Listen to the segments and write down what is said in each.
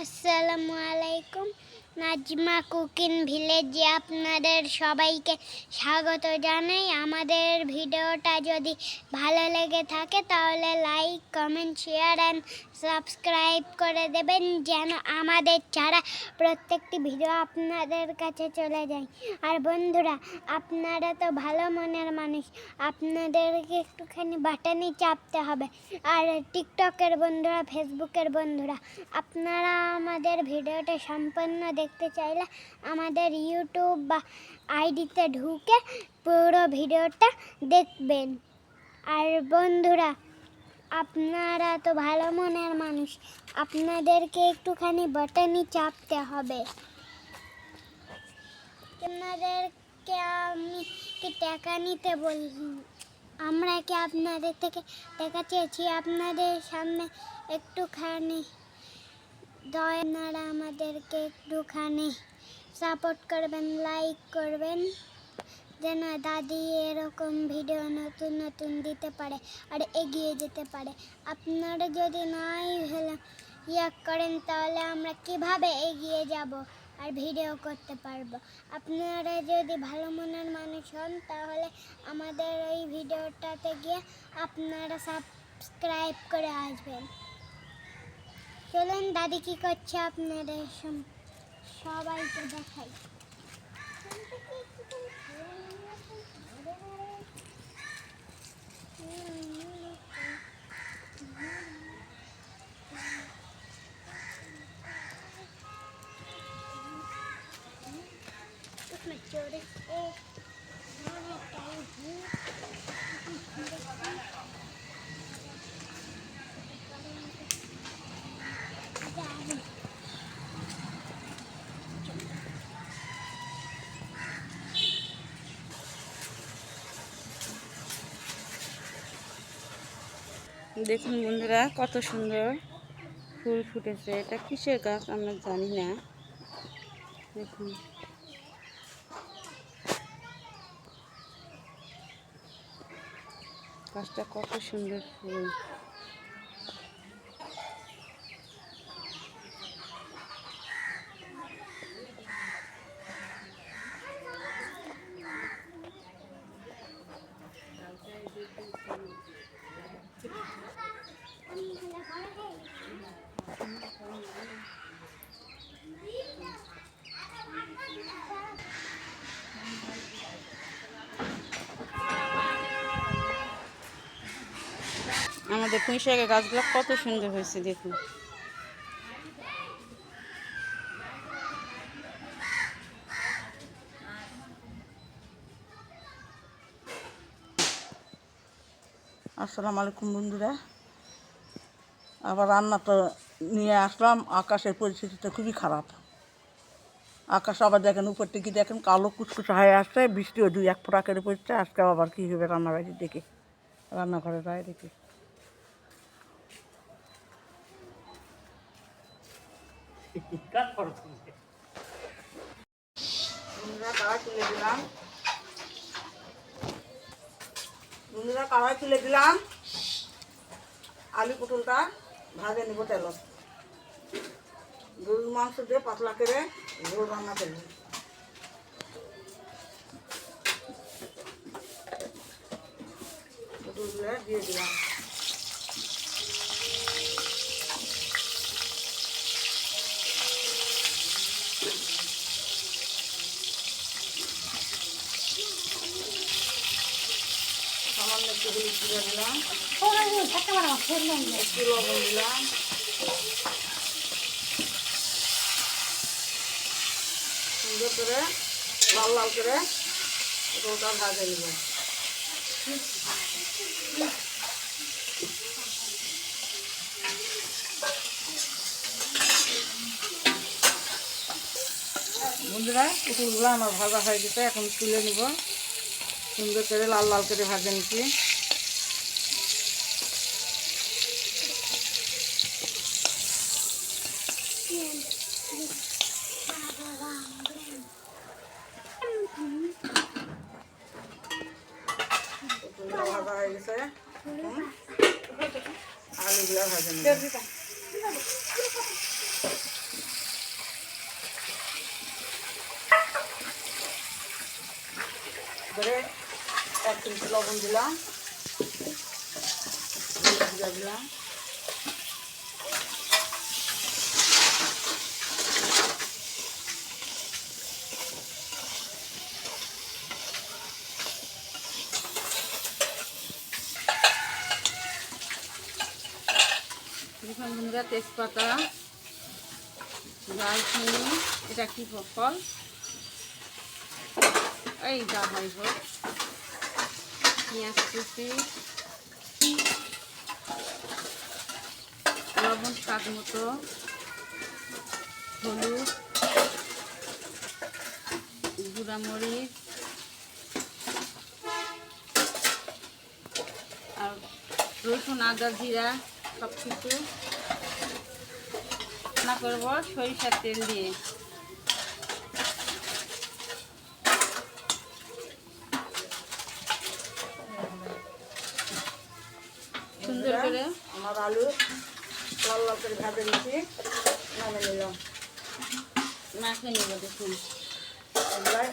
আসসালামু আলাইকুম। নাজমা কুকিং ভিলেজে আপনাদের সবাইকে স্বাগত জানাই। আমাদের ভিডিওটা যদি ভালো লেগে থাকে তাহলে like, comment, share and subscribe করে দেবেন যেন আমাদের ছাড়া প্রত্যেকটি ভিডিও আপনাদের কাছে চলে যায়। আর বন্ধুরা, আপনারা তো ভালো মনের মানুষ, আপনাদেরকে একটুখানি বাটনই চাপতে হবে। আর টিকটকের বন্ধুরা, ফেসবুকের বন্ধুরা, আপনারা আমাদের ভিডিওটা সম্পূর্ণ দেখতে চাইলে আমাদের ইউটিউব বা আইডিতে ঢুকে পুরো ভিডিওটা দেখবেন। আর বন্ধুরা, আপনারা তো ভালো মনের মানুষ, আপনাদেরকে একটুখানি বাটনই চাপতে হবে। আপনাদেরকে আমি কি টাকা নিতে বলি? আমরা কি আপনাদের থেকে টাকা চেয়েছি? আপনাদের সামনে একটুখানি আপনারা আমাদেরকে একটুখানি সাপোর্ট করবেন, লাইক করবেন যেন দাদি এরকম ভিডিও নতুন নতুন দিতে পারে আর এগিয়ে যেতে পারে। আপনারা যদি নাই করেন তাহলে আমরা কিভাবে এগিয়ে যাব আর ভিডিও করতে পারবো? আপনারা যদি ভালো মনের মানুষ হন তাহলে আমাদের ওই ভিডিওটাতে গিয়ে আপনারা সাবস্ক্রাইব করে আসবেন। চলুন দাদি কি করছে আপনাদের সবাইকে দেখাই। দেখুন বন্ধুরা, কত সুন্দর ফুল ফুটেছে। এটা কিসের গাছ আমরা জানি না। দেখুন, গাছটা কত সুন্দর ফুল। আমাদের পুঁইশাকের গাছগুলো কত সুন্দর হয়েছে দেখুন। আসসালামু আলাইকুম বন্ধুরা, আবার রান্না তো নিয়ে আসলাম। আকাশের পরিস্থিতিটা খুবই খারাপ। আকাশ আবার দেখেন, উপর থেকে দেখেন কালো কুচকুচে হয়ে আসছে, বৃষ্টিও 2-1 ফোঁটা করে পড়ছে। আজকে আবার কী হবে রান্নাবাড়ির দিকে, রান্নাঘরে যায় দেখি। কড়াই তুলে দিলাম, আলু পটলটা ভাজে নিব তেলত। গরুর মাংস দিয়ে পাতলা করে ঝোল রান্না করব। পটলগুলো দিয়ে দিলাম। সামান্য একটু হলুদ গুঁড়া দিলাম, একটু লবণ দিলাম, সুন্দর করে লাল লাল করে পটলটা ভাজে নিব। বন্ধুরা, পটলগুলো আমার ভাজা হয়ে গেছে, এখন তুলে নিব। সুন্দর করে লাল লাল করে ভাজে নিচ্ছি। ভাজা হয়ে গেছে, আলুগুলো ভাজে নিব। করে 1 চিমটি লবণ দিলাম, জিরা দিলাম, দেখুন বন্ধুরা তেজপাতা, দারচিনি, এটা কি ফল এই যা হয় হোক, পেঁয়াজ কুচি, লবণ স্বাদ মতো, হলুদ, গুঁড়া মরিচ আর রসুন আদা জিরা সব কিছু রান্না করবো সরিষার তেল দিয়ে। সুন্দর করে আমার আলু লাল লাল করে ভাজে নিচ্ছি, নামে নিলাম, মাখে নেব। দেখুন এগুলাই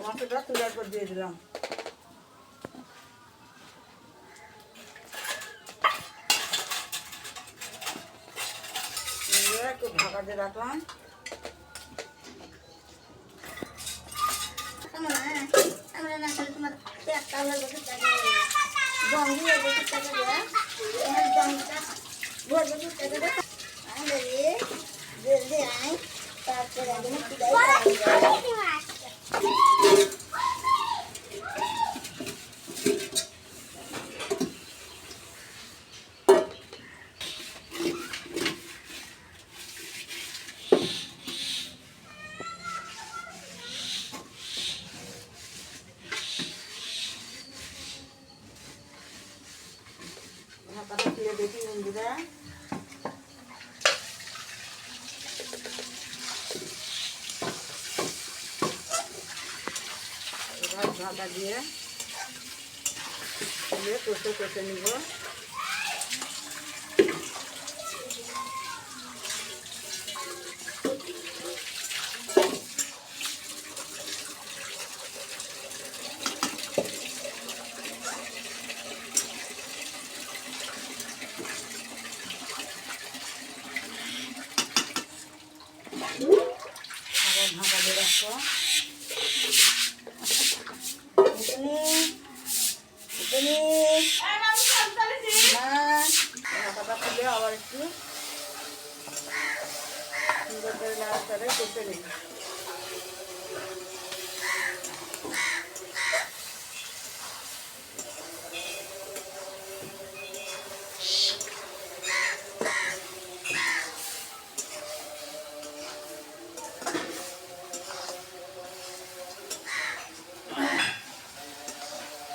মাছটা তুলার পর দিয়ে দিলাম। একটু ঢাকা দিয়ে রাখলাম। ঢাকাটা খুলে দেখি বন্ধুরা, এবার ঢাকা দিয়ে খুলে কষে নিব। আবার ঢাকা দিয়ে রাখবো। ঢাকাটা খুলে আবার একটু সুন্দর করে নাড়াচাড়ে কষে নিই।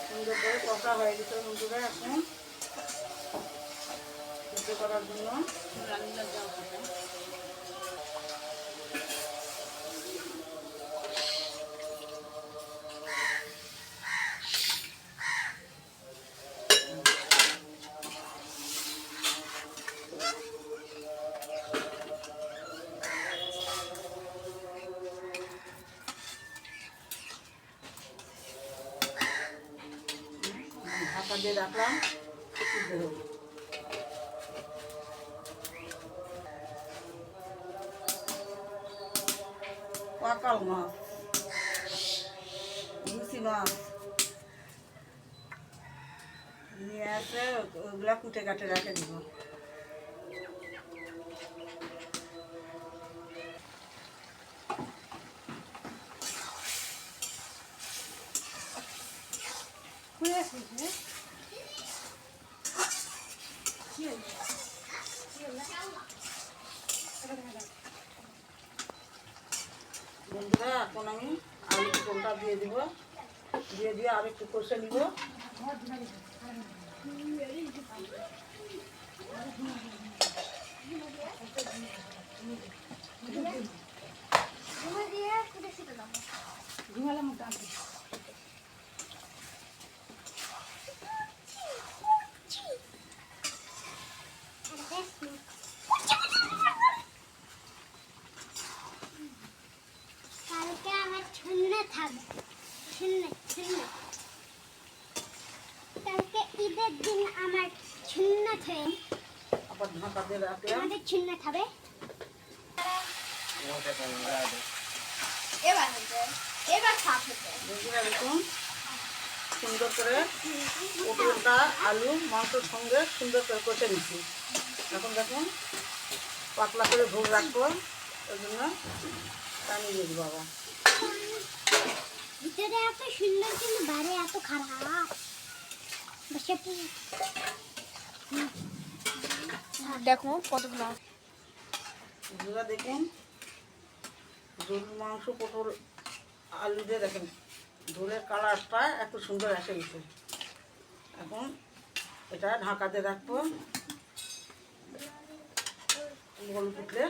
সুন্দর করে কষা হয়ে গেছে বন্ধুরা, এখন কুচি করার জন্য ঢাকা দিয়ে রাখলাম। পাকাল মাছ, গুছি মাছ নিয়ে আসে, ওগুলা কুটে কাটে রেখে দিব। বন্ধুরা এখন আমি আলু কোনটা দিয়ে দিব, দিয়ে আর একটু কষে নিব। থাক কালকে ঈদের দিন আমার সুন্নাত হয়ে আবার ঢাকা দিয়ে রাখলাম। আমাদের সুন্নাত হবে। এবার সাফ হতে বন্ধুরা দেখুন সুন্দর করে পটলটা আলু মাংসের সঙ্গে সুন্দর করে কষে নিচ্ছি। এখন দেখুন পাতলা করে ঝোল রাখবো, ওই জন্য টানিয়ে দিয়েছি বাবা। ভিতরে এত সুন্দর কিন্তু বাইরে এত খারাপ। বসে দেখো কতগুলো বন্ধুরা দেখুন ঝোল মাংস পটল আলু দিয়ে দেখেন ঝোলের কালারটা এত সুন্দর এসে গেছে। এখন এটা ঢাকা দিয়ে রাখবো, গোল ফুটলে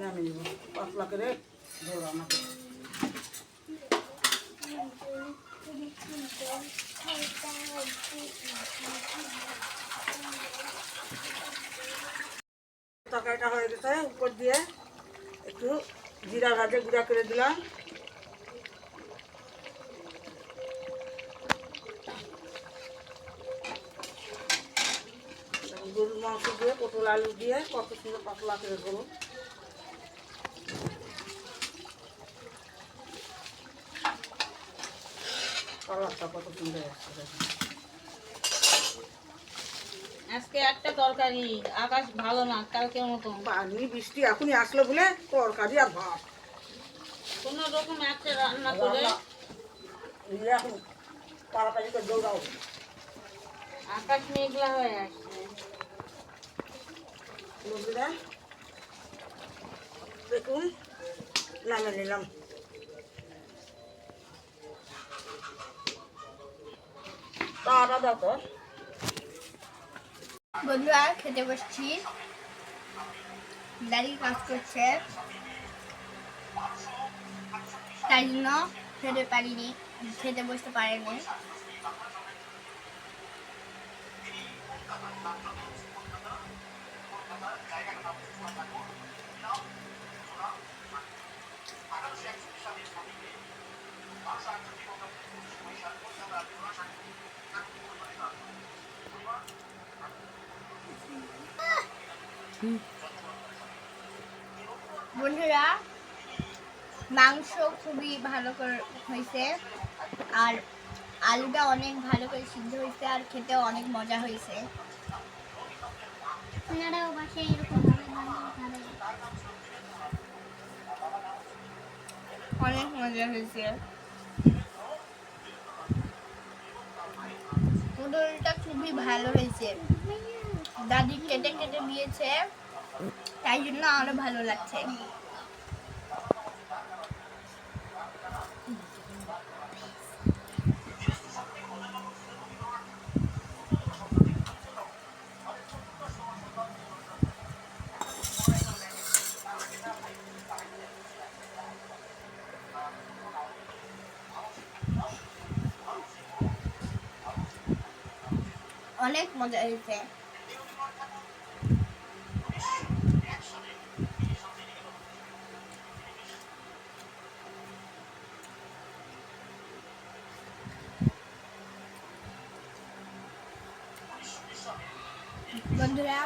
নামিয়ে দেবো। পাতলা করে ঝোল রান্না করবো। তরকারিটা হয়ে গেছে, উপর দিয়ে একটু জিরা ভাজে গুঁড়া করে দিলাম। গরুর মাংস দিয়ে পটল আলু দিয়ে কত সুন্দর পাতলা করে দেবো। কালারটা কত সুন্দর আসছে দেখুন। আজকে একটা তরকারি, আকাশ ভালো না কালকের মতো। পানি বৃষ্টি এখনই আসলো বলে তরকারি আর ভাত কোনো রকম একটা রান্না করে নিয়ে এখন তাড়াতাড়ি করে দৌড়াও। আকাশ মেঘলা হয়ে আসছে। বন্ধুরা দেখুন নামে নিলাম। তাড়া দাও তো। বন্ধুরা খেতে বসছি, দাদি কাজ করছে তাই জন্য খেতে বসতে পারেনি। বন্ধুরা মাংস খুবই ভালো করে হয়েছে আর আলুটা অনেক ভালো করে সিদ্ধ হয়েছে আর খেতেও অনেক মজা হয়েছে। আপনারাও বাসায় এরকম ভাবে বানিয়ে খাবেন। অনেক মজা হয়েছে। পটলটা খুবই ভালো হয়েছে, দাদি কেটে কেটে দিয়েছে তাই জন্য আরো ভালো লাগছে। অনেক মজা হয়েছে। বন্ধুরা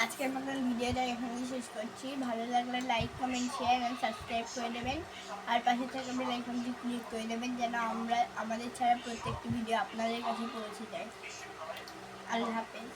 আজকের মতন ভিডিওটা এখানেই শেষ করছি। ভালো লাগলে লাইক কমেন্ট শেয়ার এবং সাবস্ক্রাইব করে দেবেন আর পাশে থাকা বেল আইকনটি ক্লিক করে দেবেন যেন আমাদের ছাড়া প্রত্যেকটি ভিডিও আপনাদের কাছে পৌঁছে যায়। আল্লাহ হাফেজ।